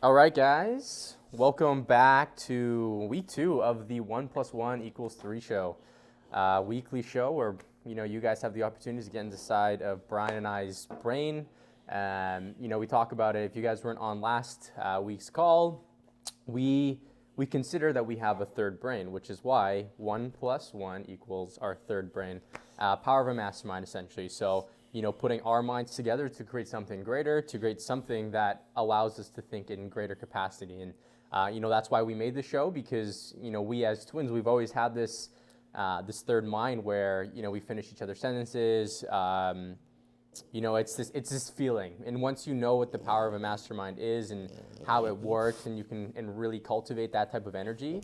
All right, guys, welcome back to week 2 of the 1+1 = 3 show. Weekly show where you guys have the opportunity to get inside of Brian and I's brain. We talk about it. If you guys weren't on last week's call, we consider that we have a third brain, which is why 1+1 = our third brain. Power of a mastermind, essentially. So, putting our minds together to create something greater, to create something that allows us to think in greater capacity. And, that's why we made the show, because, we as twins, we've always had this third mind where, we finish each other's sentences. It's this feeling. And once you know what the power of a mastermind is and how it works, and you can really cultivate that type of energy,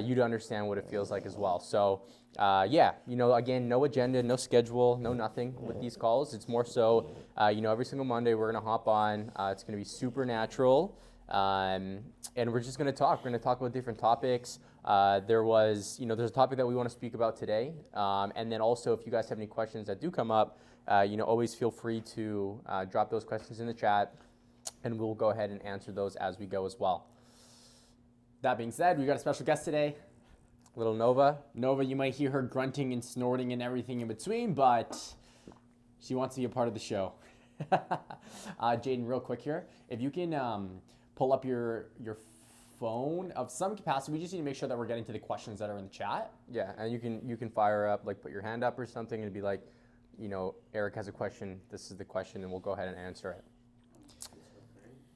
you'd understand what it feels like as well. So, again, no agenda, no schedule, no nothing with these calls. It's more so, every single Monday we're going to hop on. It's going to be super natural. And we're just going to talk. We're going to talk about different topics. There's a topic that we want to speak about today. And then also, if you guys have any questions that do come up, always feel free to drop those questions in the chat, and we'll go ahead and answer those as we go as well. That being said, we got a special guest today. Little Nova. Nova, you might hear her grunting and snorting and everything in between, but she wants to be a part of the show. Jaden, real quick here, if you can pull up your phone of some capacity. We just need to make sure that we're getting to the questions that are in the chat. Yeah, and you can fire up, like put your hand up or something, and be like, Eric has a question. This is the question, and we'll go ahead and answer it.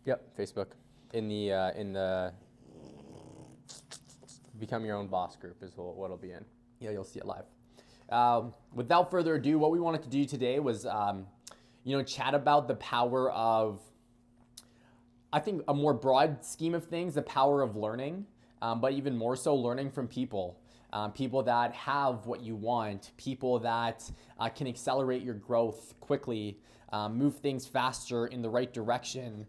Yep, Facebook. In the Become Your Own Boss group is what it'll be in. Yeah, you'll see it live. Without further ado, what we wanted to do today was, chat about the power of, I think, a more broad scheme of things, the power of learning, but even more so learning from people. People that have what you want, people that can accelerate your growth quickly, move things faster in the right direction,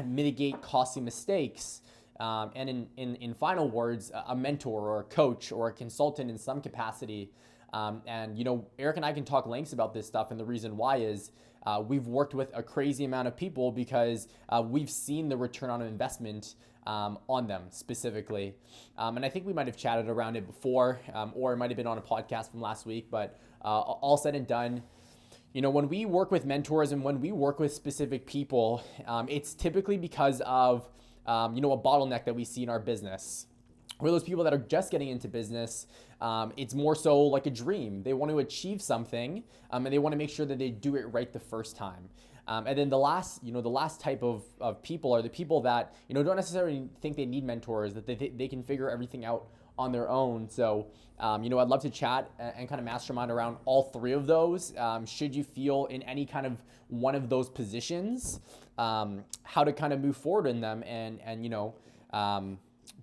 mitigate costly mistakes, and in final words, a mentor or a coach or a consultant in some capacity. Eric and I can talk lengths about this stuff, and the reason why is we've worked with a crazy amount of people because we've seen the return on investment on them specifically. And I think we might have chatted around it before, or it might have been on a podcast from last week, but all said and done, when we work with mentors and when we work with specific people, it's typically because of, a bottleneck that we see in our business. For those people that are just getting into business, it's more so like a dream. They want to achieve something, and they want to make sure that they do it right the first time. And then the last type of people are the people that, don't necessarily think they need mentors, that they can figure everything out on their own. So, I'd love to chat and kind of mastermind around all three of those. Should you feel in any kind of one of those positions, how to kind of move forward in them and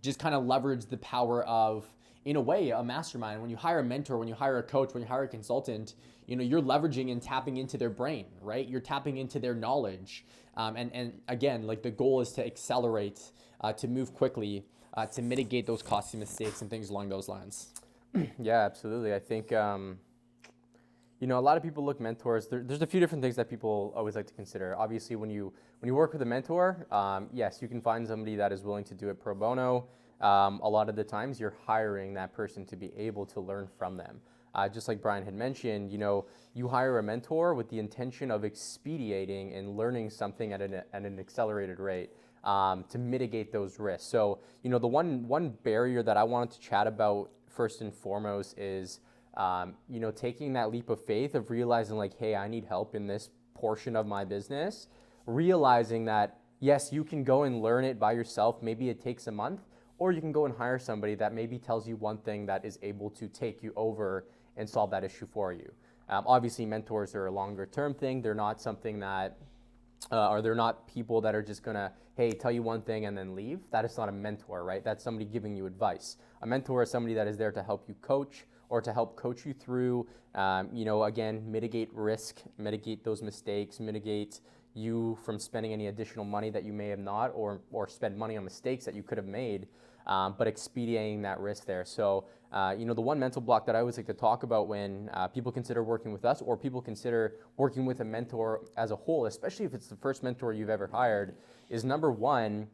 just kind of leverage the power of, in a way, a mastermind. When you hire a mentor, when you hire a coach, when you hire a consultant, you're leveraging and tapping into their brain, right? You're tapping into their knowledge. And again, like the goal is to accelerate, to move quickly, to mitigate those costly mistakes and things along those lines. Yeah, absolutely. I think, a lot of people look mentors. There's a few different things that people always like to consider. Obviously, when you work with a mentor, yes, you can find somebody that is willing to do it pro bono. A lot of the times you're hiring that person to be able to learn from them. Just like Brian had mentioned, you hire a mentor with the intention of expediting and learning something at an accelerated rate to mitigate those risks. So, the one barrier that I wanted to chat about first and foremost is, taking that leap of faith of realizing like, hey, I need help in this portion of my business, realizing that, yes, you can go and learn it by yourself. Maybe it takes a month, or you can go and hire somebody that maybe tells you one thing that is able to take you over and solve that issue for you. Obviously, mentors are a longer term thing. They're not something that, or they're not people that are just gonna, hey, tell you one thing and then leave. That is not a mentor, right? That's somebody giving you advice. A mentor is somebody that is there to help you coach or to help coach you through, again, mitigate risk, mitigate those mistakes, mitigate you from spending any additional money that you may have not, or spend money on mistakes that you could have made, but expediting that risk there. So, the one mental block that I always like to talk about when people consider working with us or people consider working with a mentor as a whole, especially if it's the first mentor you've ever hired, is number one,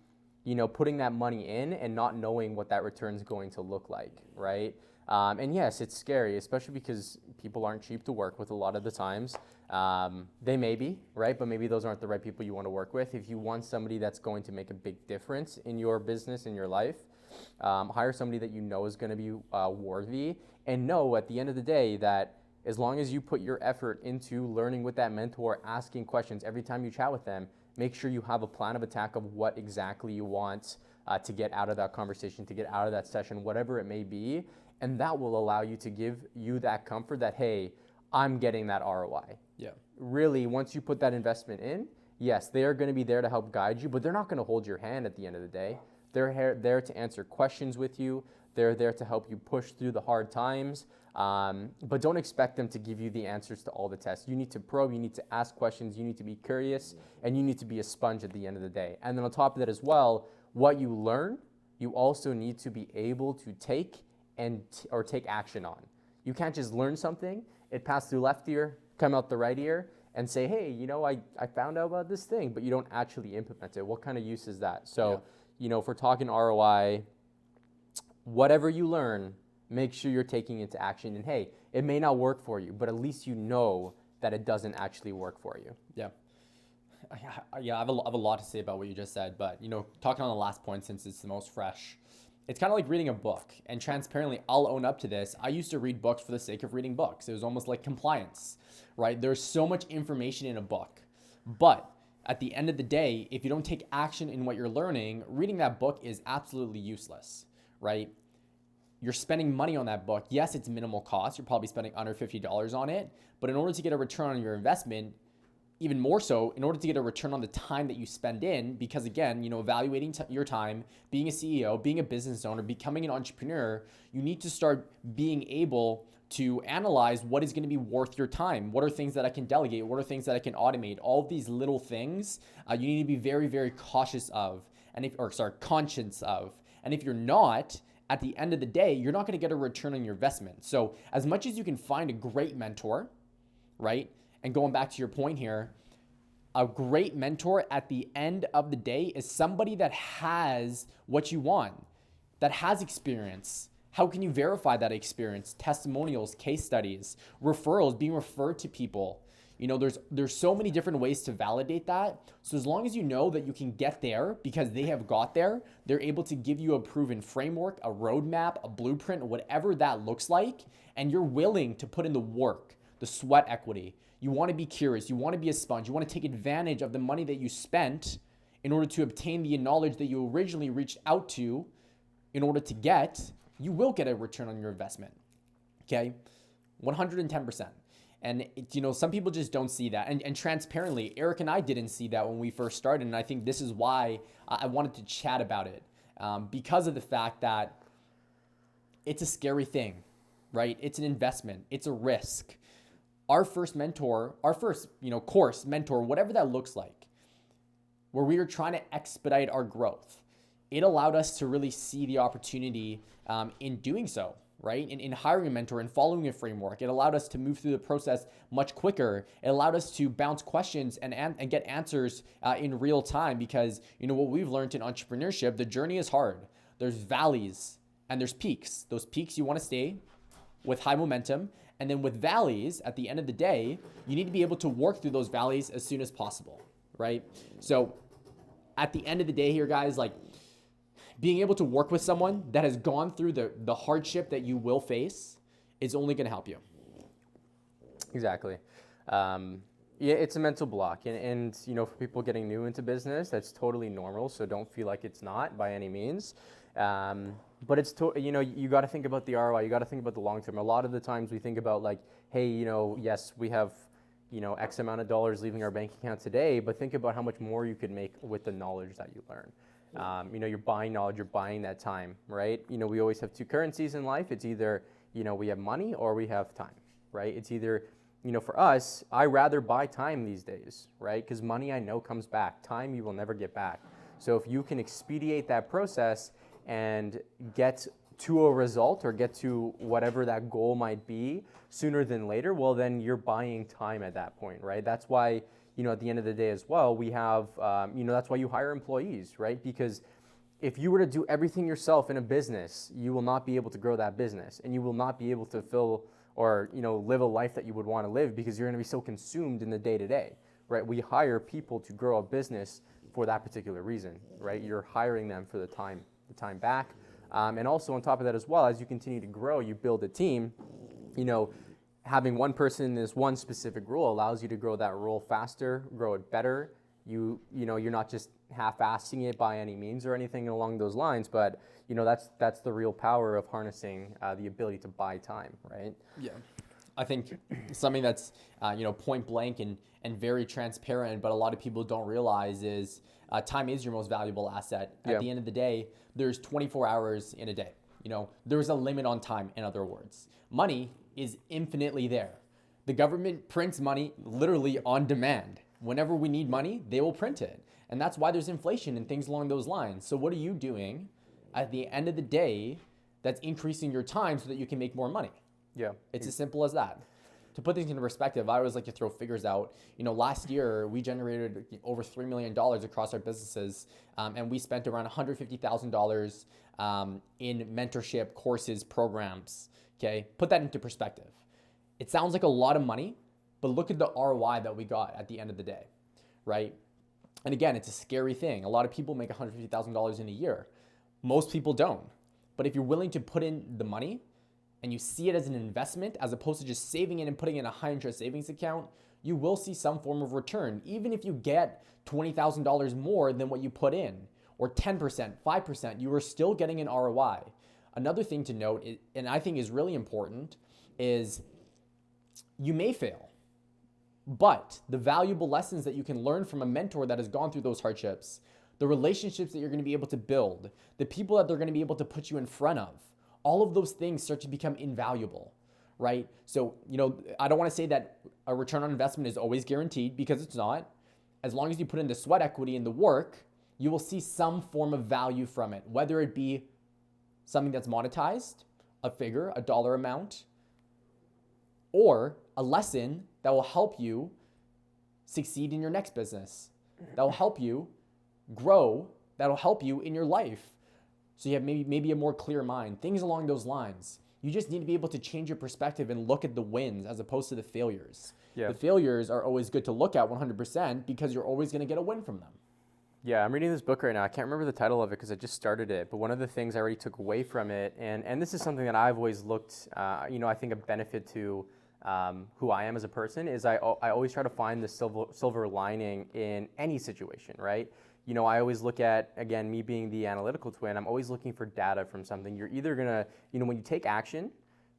putting that money in and not knowing what that return is going to look like, right? And yes, it's scary, especially because people aren't cheap to work with a lot of the times. They may be, right? But maybe those aren't the right people you want to work with. If you want somebody that's going to make a big difference in your business, in your life, hire somebody that you know is going to be worthy, and know at the end of the day that as long as you put your effort into learning with that mentor, asking questions every time you chat with them, make sure you have a plan of attack of what exactly you want to get out of that conversation, to get out of that session, whatever it may be. And that will allow you to give you that comfort that, hey, I'm getting that ROI. Yeah. Really, once you put that investment in, yes, they are going to be there to help guide you, but they're not going to hold your hand at the end of the day. They're there to answer questions with you. They're there to help you push through the hard times. But don't expect them to give you the answers to all the tests. You need to probe, you need to ask questions, you need to be curious, and you need to be a sponge at the end of the day. And then on top of that as well, what you learn, you also need to be able to take or take action on. You can't just learn something, it passed through left ear, come out the right ear, and say, hey, I found out about this thing, but you don't actually implement it. What kind of use is that? So, if we're talking ROI, whatever you learn, make sure you're taking into action. And hey, it may not work for you, but at least you know that it doesn't actually work for you. Yeah. Yeah, I have a lot to say about what you just said, but talking on the last point since it's the most fresh, it's kind of like reading a book. And transparently, I'll own up to this. I used to read books for the sake of reading books. It was almost like compliance, right? There's so much information in a book, but at the end of the day, if you don't take action in what you're learning, reading that book is absolutely useless, right? You're spending money on that book. Yes, it's minimal cost. You're probably spending under $50 on it, but in order to get a return on your investment, even more so, in order to get a return on the time that you spend in, because again, evaluating your time, being a CEO, being a business owner, becoming an entrepreneur, you need to start being able to analyze what is going to be worth your time. What are things that I can delegate? What are things that I can automate? All of these little things you need to be very, very cautious of, conscious of. And if you're not, at the end of the day, you're not going to get a return on your investment. So as much as you can find a great mentor, right? And going back to your point here, a great mentor at the end of the day is somebody that has what you want, that has experience. How can you verify that experience? Testimonials, case studies, referrals, being referred to people. There's so many different ways to validate that. So as long as you know that you can get there because they have got there, they're able to give you a proven framework, a roadmap, a blueprint, whatever that looks like, and you're willing to put in the work, the sweat equity. You want to be curious. You want to be a sponge. You want to take advantage of the money that you spent in order to obtain the knowledge that you originally reached out to in order to get, you will get a return on your investment. Okay? 110%. And some people just don't see that. And transparently, Eric and I didn't see that when we first started. And I think this is why I wanted to chat about it, because of the fact that it's a scary thing, right? It's an investment. It's a risk. Our first mentor, course mentor, whatever that looks like, where we were trying to expedite our growth, it allowed us to really see the opportunity in doing so, right? In hiring a mentor and following a framework. It allowed us to move through the process much quicker. It allowed us to bounce questions and get answers in real time, because what we've learned in entrepreneurship, the journey is hard. There's valleys and there's peaks. Those peaks you want to stay with high momentum. And then with valleys, at the end of the day, you need to be able to work through those valleys as soon as possible, right? So at the end of the day here, guys, like being able to work with someone that has gone through the hardship that you will face is only going to help you. Exactly. Yeah, it's a mental block. And for people getting new into business, that's totally normal. So don't feel like it's not by any means. But it's, you got to think about the ROI. You got to think about the long term. A lot of the times we think about like, hey, yes, we have, X amount of dollars leaving our bank account today, but think about how much more you could make with the knowledge that you learn. You're buying knowledge, you're buying that time, right? We always have two currencies in life. It's either, we have money or we have time, right? It's either, for us, I rather buy time these days, right? Because money I know comes back. Time you will never get back. So if you can expedite that process and get to a result or get to whatever that goal might be sooner than later, well, then you're buying time at that point, right? That's why, at the end of the day as well, we have, that's why you hire employees, right? Because if you were to do everything yourself in a business, you will not be able to grow that business, and you will not be able to fill or live a life that you would want to live because you're going to be so consumed in the day-to-day, right? We hire people to grow a business for that particular reason, right? You're hiring them for the time back. And also on top of that as well, as you continue to grow, you build a team, having one person in this one specific role allows you to grow that role faster, grow it better. You're not just half-assing it by any means or anything along those lines, but that's the real power of harnessing the ability to buy time, right? Yeah. I think something that's point blank and very transparent, but a lot of people don't realize is time is your most valuable asset. At the end of the day, there's 24 hours in a day. There's a limit on time, in other words. Money is infinitely there. The government prints money literally on demand. Whenever we need money, they will print it. And that's why there's inflation and things along those lines. So what are you doing at the end of the day that's increasing your time so that you can make more money? Yeah. It's as simple as that. To put things into perspective, I always like to throw figures out. Last year we generated over $3 million across our businesses, and we spent around $150,000 in mentorship courses, programs. Okay, put that into perspective. It sounds like a lot of money, but look at the ROI that we got at the end of the day, right? And again, it's a scary thing. A lot of people make $150,000 in a year. Most people don't. But if you're willing to put in the money and you see it as an investment as opposed to just saving it and putting it in a high interest savings account, you will see some form of return. Even if you get $20,000 more than what you put in, or 10%, 5%, you are still getting an ROI. Another thing to note, and I think is really important, is you may fail, but the valuable lessons that you can learn from a mentor that has gone through those hardships, the relationships that you're going to be able to build, the people that they're going to be able to put you in front of, all of those things start to become invaluable, right? So, I don't want to say that a return on investment is always guaranteed, because it's not. As long as you put in the sweat equity and the work, you will see some form of value from it, whether it be something that's monetized, a figure, a dollar amount, or a lesson that will help you succeed in your next business, that will help you grow, that will help you in your life. So you have maybe a more clear mind, things along those lines. You just need to be able to change your perspective and look at the wins as opposed to the failures. Yeah. The failures are always good to look at 100% because you're always going to get a win from them. Yeah, I'm reading this book right now. I can't remember the title of it because I just started it. But one of the things I already took away from it, and this is something that I've always looked, I think a benefit to who I am as a person is I always try to find the silver lining in any situation, right? I always look at, again, me being the analytical twin, I'm always looking for data from something. You're either going to, when you take action,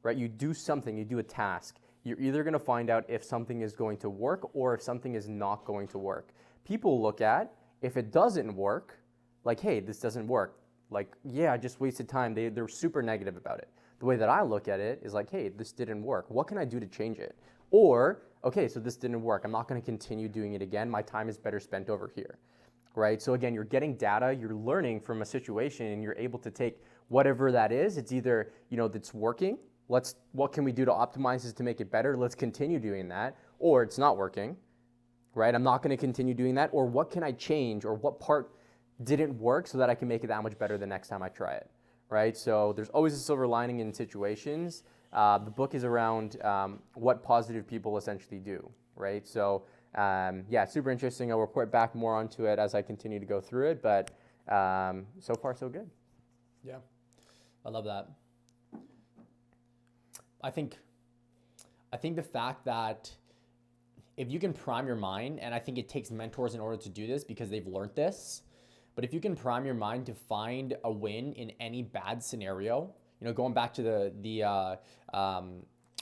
right, you do something, you do a task, you're either going to find out if something is going to work or if something is not going to work. People look at, if it doesn't work, like, hey, this doesn't work. Like, yeah, I just wasted time. They're super negative about it. The way that I look at it is like, hey, this didn't work. What can I do to change it? Or, okay, so this didn't work. I'm not going to continue doing it again. My time is better spent over here, right? So again, you're getting data, you're learning from a situation, and you're able to take whatever that is. It's either, that's working. What can we do to optimize this to make it better? Let's continue doing that. Or it's not working, right? I'm not going to continue doing that. Or what can I change? Or what part didn't work so that I can make it that much better the next time I try it, right? So there's always a silver lining in situations. The book is around what positive people essentially do, right? So yeah, super interesting. I'll report back more onto it as I continue to go through it, but so far so good. Yeah, I love that. I think the fact that if you can prime your mind, and I think it takes mentors in order to do this because they've learned this, but if you can prime your mind to find a win in any bad scenario, going back to the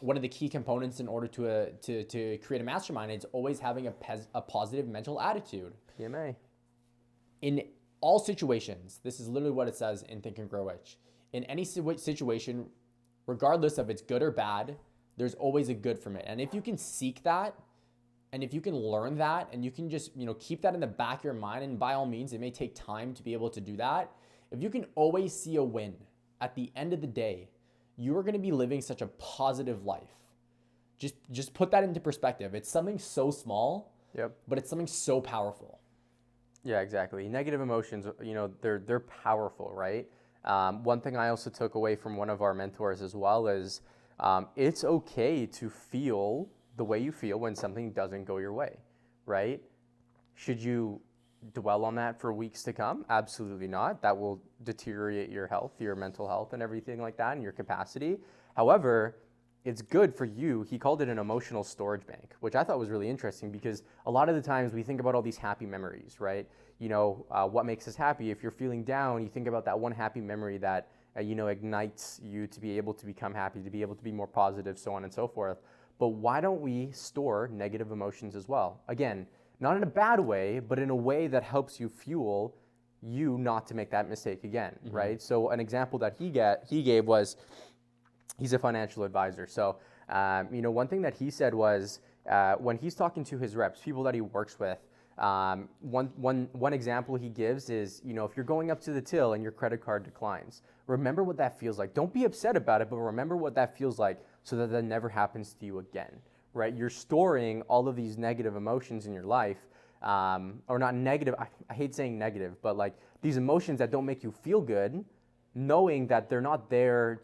one of the key components in order to create a mastermind is always having a positive mental attitude. PMA. In all situations, this is literally what it says in Think and Grow Rich. In any situation, regardless of it's good or bad, there's always a good from it. And if you can seek that, and if you can learn that, and you can just keep that in the back of your mind, and by all means, it may take time to be able to do that. If you can always see a win at the end of the day, you are going to be living such a positive life. Just put that into perspective. It's something so small, yep, but it's something so powerful. Yeah, exactly. Negative emotions, they're powerful, right? One thing I also took away from one of our mentors as well is it's okay to feel the way you feel when something doesn't go your way, right? Should you dwell on that for weeks to come? Absolutely not. That will deteriorate your health, your mental health, and everything like that, and your capacity. However, it's good for you. He called it an emotional storage bank, which I thought was really interesting because a lot of the times we think about all these happy memories, right? What makes us happy? If you're feeling down, you think about that one happy memory that, ignites you to be able to become happy, to be able to be more positive, so on and so forth. But why don't we store negative emotions as well? Again, not in a bad way, but in a way that helps you fuel you not to make that mistake again, right? So an example that he gave was, he's a financial advisor. So, one thing that he said was when he's talking to his reps, people that he works with, one example he gives is, if you're going up to the till and your credit card declines, remember what that feels like. Don't be upset about it, but remember what that feels like so that that never happens to you again, right? You're storing all of these negative emotions in your life, or not negative, I hate saying negative, but like these emotions that don't make you feel good, knowing that they're not there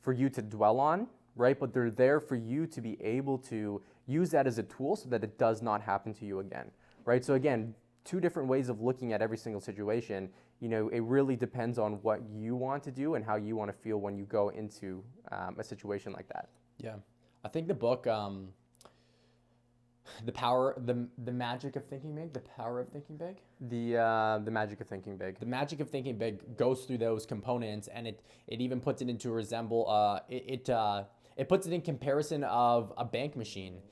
for you to dwell on, right? But they're there for you to be able to use that as a tool so that it does not happen to you again, right? So again, two different ways of looking at every single situation. It really depends on what you want to do and how you want to feel when you go into a situation like that. Yeah. I think the book, the magic of thinking big, the power of thinking big. The magic of thinking big. The magic of thinking big goes through those components, and it even puts it into it puts it in comparison of a bank machine.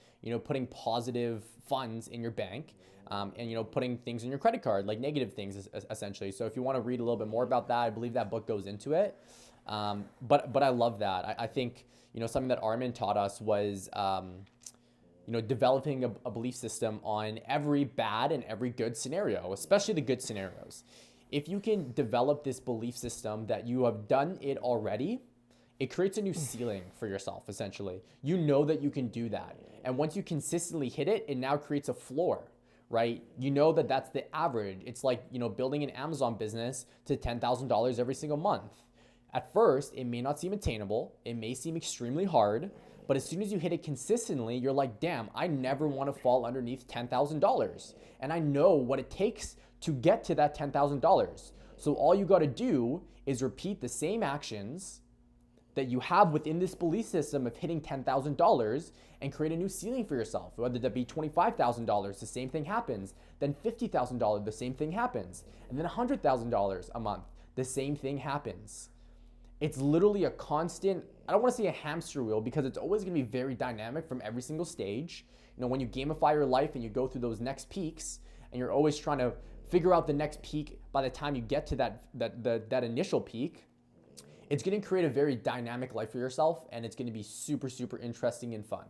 Putting positive funds in your bank, and putting things in your credit card, like negative things essentially. So if you want to read a little bit more about that, I believe that book goes into it. But I love that. I think something that Armin taught us was developing a belief system on every bad and every good scenario, especially the good scenarios. If you can develop this belief system that you have done it already, it creates a new ceiling for yourself, essentially. You know that you can do that. And once you consistently hit it, it now creates a floor, right? You know that that's the average. It's like, building an Amazon business to $10,000 every single month. At first, it may not seem attainable. It may seem extremely hard. But as soon as you hit it consistently, you're like, damn, I never want to fall underneath $10,000. And I know what it takes to get to that $10,000. So all you got to do is repeat the same actions that you have within this belief system of hitting $10,000 and create a new ceiling for yourself. Whether that be $25,000, the same thing happens. Then $50,000, the same thing happens. And then $100,000 a month, the same thing happens. It's literally a constant, I don't want to say a hamster wheel because it's always going to be very dynamic from every single stage. When you gamify your life and you go through those next peaks and you're always trying to figure out the next peak by the time you get to that initial peak, it's going to create a very dynamic life for yourself, and it's going to be super, super interesting and fun.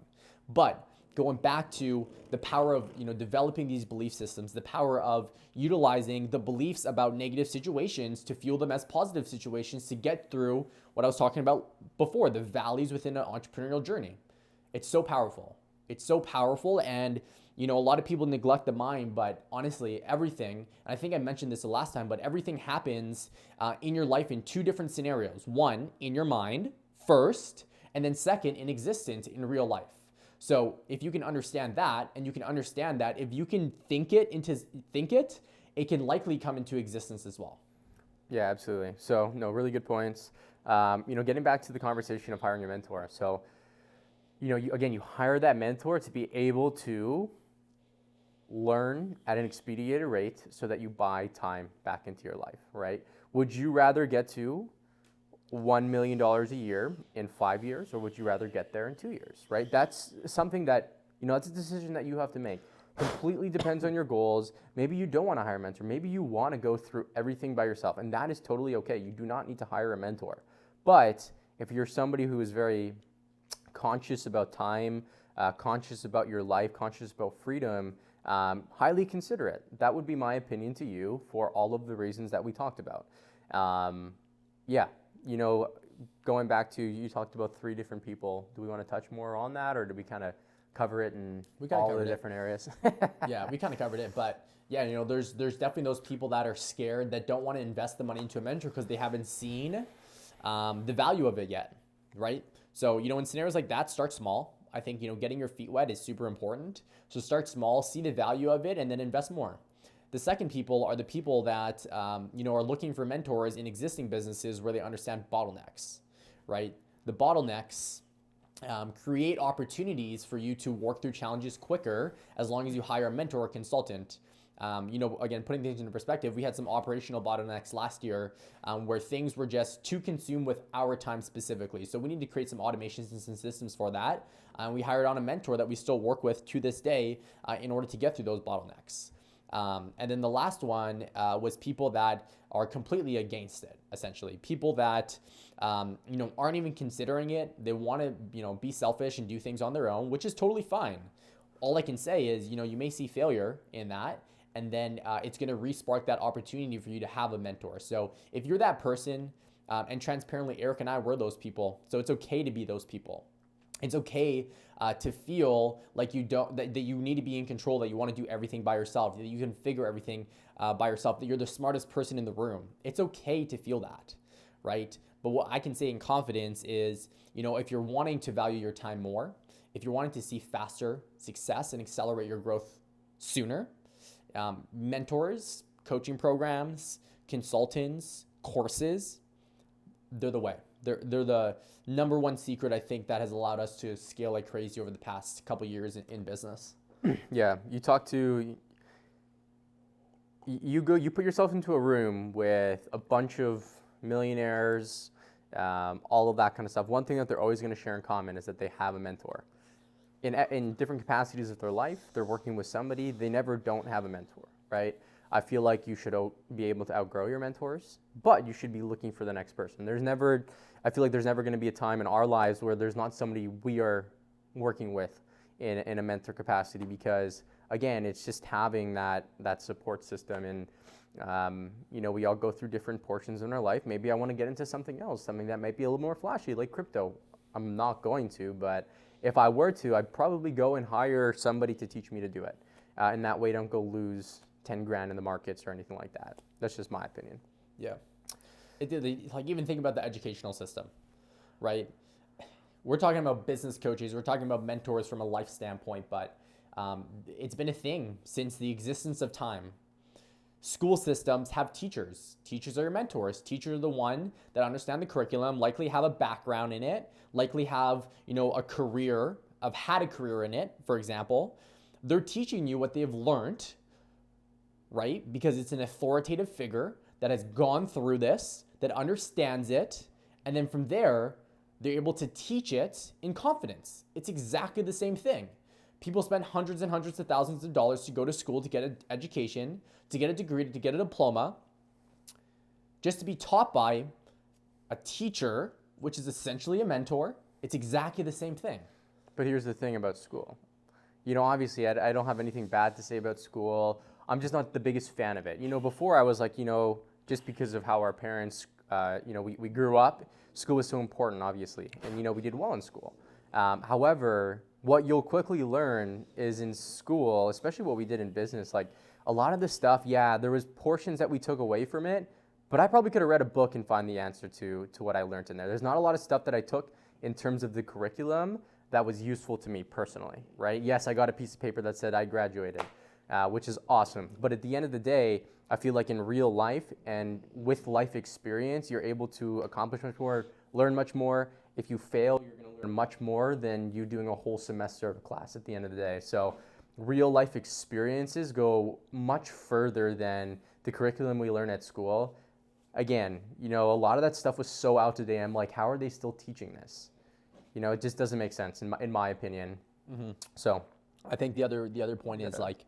But going back to the power of developing these belief systems, the power of utilizing the beliefs about negative situations to fuel them as positive situations to get through what I was talking about before, the valleys within an entrepreneurial journey. It's so powerful. It's so powerful, and a lot of people neglect the mind, but honestly, everything, and I think I mentioned this the last time, but everything happens in your life in two different scenarios. One, in your mind first, and then second, in existence in real life. So if you can understand that, and you can understand that if you can think it, it can likely come into existence as well. Yeah, absolutely. So, no, really good points. Getting back to the conversation of hiring a mentor. So, you hire that mentor to be able to learn at an expedited rate so that you buy time back into your life, right? Would you rather get to $1 million a year in 5 years, or would you rather get there in 2 years, right? That's something that, that's a decision that you have to make. Completely depends on your goals. Maybe you don't want to hire a mentor. Maybe you want to go through everything by yourself, and that is totally okay. You do not need to hire a mentor. But if you're somebody who is very conscious about time, conscious about your life, conscious about freedom, highly consider it. That would be my opinion to you for all of the reasons that we talked about. Going back to, you talked about 3 different people. Do we want to touch more on that, or do we kind of cover it in We kinda all covered the it. different areas. Yeah, we kind of covered it, but yeah, there's definitely those people that are scared that don't want to invest the money into a mentor because they haven't seen the value of it yet, right? So in scenarios like that, start small. I think getting your feet wet is super important. So start small, see the value of it, and then invest more. The second people are the people that are looking for mentors in existing businesses where they understand bottlenecks, right? The bottlenecks create opportunities for you to work through challenges quicker as long as you hire a mentor or consultant. Again, putting things into perspective, we had some operational bottlenecks last year where things were just too consumed with our time specifically. So we need to create some automations and some systems for that. We hired on a mentor that we still work with to this day in order to get through those bottlenecks. And then the last one was people that are completely against it, essentially. People that aren't even considering it. They want to be selfish and do things on their own, which is totally fine. All I can say is you may see failure in that, and then it's going to re-spark that opportunity for you to have a mentor. So if you're that person, and transparently, Eric and I were those people, so it's okay to be those people. It's okay to feel like you don't that you need to be in control, that you want to do everything by yourself, that you can figure everything by yourself, that you're the smartest person in the room. It's okay to feel that, right? But what I can say in confidence is, if you're wanting to value your time more, if you're wanting to see faster success and accelerate your growth sooner, mentors, coaching programs, consultants, courses, they're the way. They're the number one secret, I think, that has allowed us to scale like crazy over the past couple years in business. Yeah, you put yourself into a room with a bunch of millionaires, all of that kind of stuff. One thing that they're always going to share in common is that they have a mentor. In different capacities of their life, they're working with somebody. They never don't have a mentor, right? I feel like you should be able to outgrow your mentors, but you should be looking for the next person. I feel like there's never going to be a time in our lives where there's not somebody we are working with in a mentor capacity, because again, it's just having that support system. And we all go through different portions in our life. Maybe I want to get into something else, something that might be a little more flashy, like crypto. I'm not going to, but if I were to, I'd probably go and hire somebody to teach me to do it. And that way I don't go lose 10 grand in the markets or anything like that. That's just my opinion. Yeah. Even think about the educational system, right? We're talking about business coaches, we're talking about mentors from a life standpoint, but it's been a thing since the existence of time. School systems have teachers. Teachers are your mentors. Teachers are the one that understand the curriculum, likely have a background in it, likely have, a career, have had a career in it, for example. They're teaching you what they've learned, right? Because it's an authoritative figure that has gone through this, that understands it, and then from there, they're able to teach it in confidence. It's exactly the same thing. People spend hundreds and hundreds of thousands of dollars to go to school to get an education, to get a degree, to get a diploma, just to be taught by a teacher, which is essentially a mentor. It's exactly the same thing. But here's the thing about school. Obviously, I don't have anything bad to say about school. I'm just not the biggest fan of it. Before I was like, just because of how our parents, we grew up, school was so important, obviously. And, we did well in school. However, what you'll quickly learn is in school, especially what we did in business, like a lot of the stuff, yeah, there was portions that we took away from it, but I probably could have read a book and find the answer to what I learned in there. There's not a lot of stuff that I took in terms of the curriculum that was useful to me personally, right? Yes, I got a piece of paper that said I graduated, which is awesome. But at the end of the day, I feel like in real life and with life experience, you're able to accomplish much more, learn much more. If you fail, you're going to learn much more than you doing a whole semester of class at the end of the day. So real life experiences go much further than the curriculum we learn at school. Again, a lot of that stuff was so out of date. I'm like, how are they still teaching this? It just doesn't make sense in my opinion. Mm-hmm. So I think the other point is like,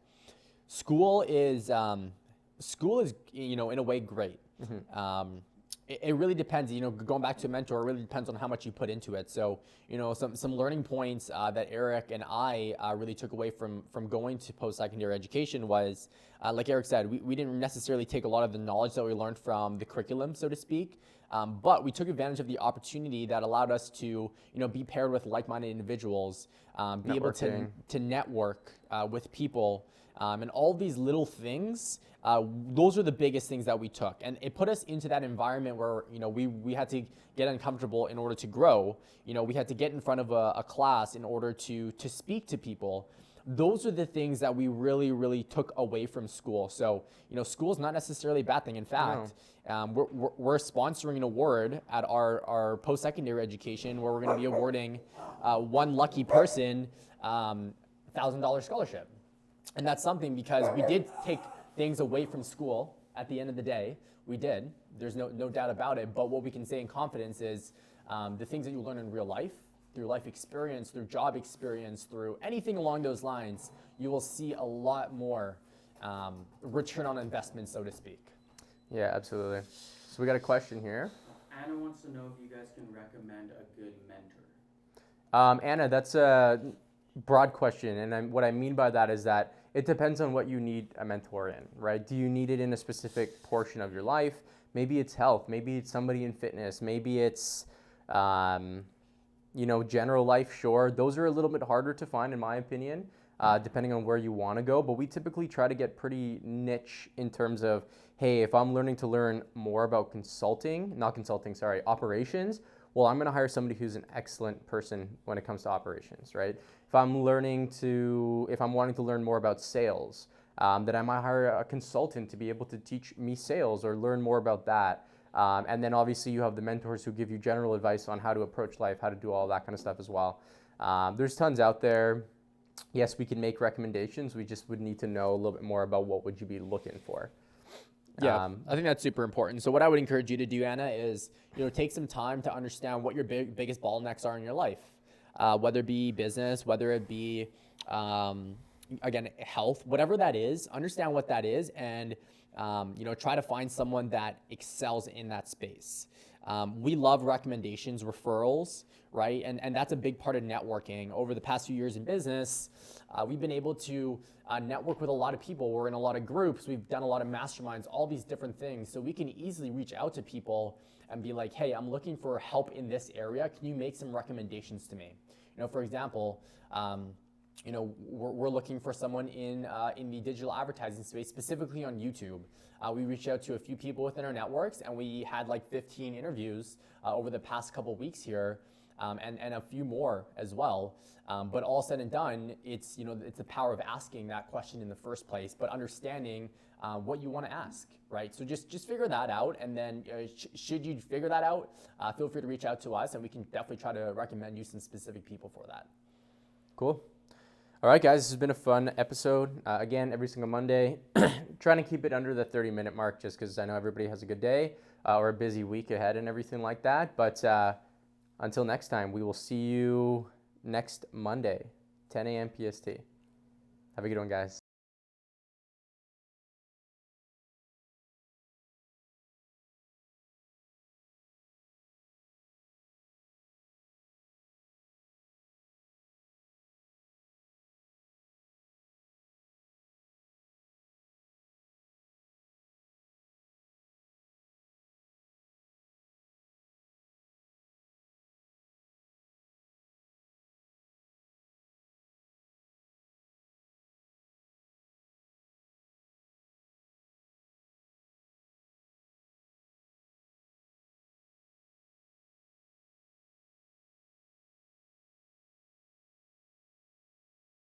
school is in a way great. Mm-hmm. It really depends. Going back to a mentor, it really depends on how much you put into it. So, some learning points that Eric and I really took away from going to post-secondary education was, like Eric said, we didn't necessarily take a lot of the knowledge that we learned from the curriculum, so to speak, but we took advantage of the opportunity that allowed us to, be paired with like-minded individuals, be able to network with people. And all these little things, those are the biggest things that we took. And it put us into that environment where, we had to get uncomfortable in order to grow. We had to get in front of a class in order to speak to people. Those are the things that we really, really took away from school. So, school is not necessarily a bad thing. In fact, we're sponsoring an award at our post-secondary education where we're going to be awarding one lucky person $1,000 scholarship. And that's something because we did take things away from school at the end of the day. We did. There's no doubt about it. But what we can say in confidence is the things that you learn in real life, through life experience, through job experience, through anything along those lines, you will see a lot more return on investment, so to speak. Yeah, absolutely. So we got a question here. Anna wants to know if you guys can recommend a good mentor. Anna, that's a broad question, and what I mean by that is that it depends on what you need a mentor in, right? Do you need it in a specific portion of your life? Maybe it's health, maybe it's somebody in fitness, maybe it's general life. Sure, those are a little bit harder to find in my opinion, depending on where you want to go, but we typically try to get pretty niche in terms of, hey, if I'm learning to learn more about operations, well, I'm going to hire somebody who's an excellent person when it comes to operations, right? If I'm wanting to learn more about sales, then I might hire a consultant to be able to teach me sales or learn more about that. And then obviously you have the mentors who give you general advice on how to approach life, how to do all that kind of stuff as well. There's tons out there. Yes, we can make recommendations. We just would need to know a little bit more about what would you be looking for. Yeah, I think that's super important. So what I would encourage you to do, Anna, is take some time to understand what your biggest bottlenecks are in your life, whether it be business, whether it be again health, whatever that is. Understand what that is, and try to find someone that excels in that space. We love recommendations, referrals, right? And that's a big part of networking. Over the past few years in business, we've been able to network with a lot of people. We're in a lot of groups. We've done a lot of masterminds, all these different things. So we can easily reach out to people and be like, hey, I'm looking for help in this area. Can you make some recommendations to me? For example, we're looking for someone in the digital advertising space, specifically on YouTube. We reached out to a few people within our networks, and we had like 15 interviews over the past couple weeks here, and a few more as well. But all said and done, it's the power of asking that question in the first place, but understanding what you want to ask, right? So just figure that out, and then should you figure that out, feel free to reach out to us, and we can definitely try to recommend you some specific people for that. Cool. All right, guys, this has been a fun episode. Again, every single Monday, trying to keep it under the 30-minute mark just because I know everybody has a good day or a busy week ahead and everything like that. But until next time, we will see you next Monday, 10 a.m. PST. Have a good one, guys.